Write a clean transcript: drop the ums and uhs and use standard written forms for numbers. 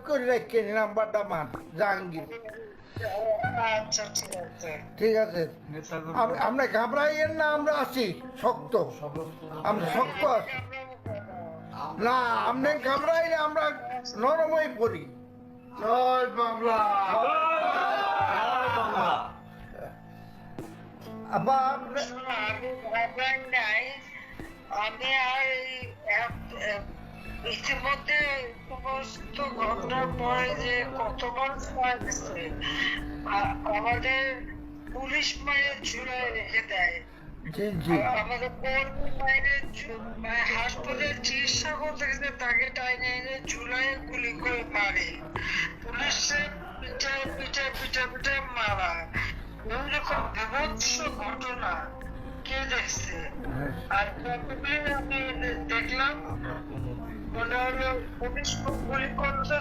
করে রেখে নাম্বারটা মান জাহাঙ্গীর। আচ্ছা ঠিক আছে। ঠিক আছে, আমরা ঘাবড়াইয়ের না, আমরা আছি শক্ত, আমরা শক্ত আছি। না আপনি ঘাবড়াইলে আমরা নরম হয়ে পড়ি। জয় বাংলা। আবার আমি ভাবলাম নাই, আমি আর ইতিমধ্যে সমস্ত ঘটনার পরে যে কতবার মারা গেছে, আমাদের পুলিশ মায়ের ঝুলায় রেখে দেয়। জি জি, আমাদের কর্মী মায়ের হাসপাতালে চিকিৎসা করতে গেছে, তাকে টাইনে এনে ঝুলায় গুলি করে মারে। পুলিশের পিঠায় পিঠায় পিঠা পিঠা মারা, এরকম বিভৎস ঘটনা কে দেখছে? আর প্রথমে আমি দেখলাম মনে হলো পুলিশ গুলি করতে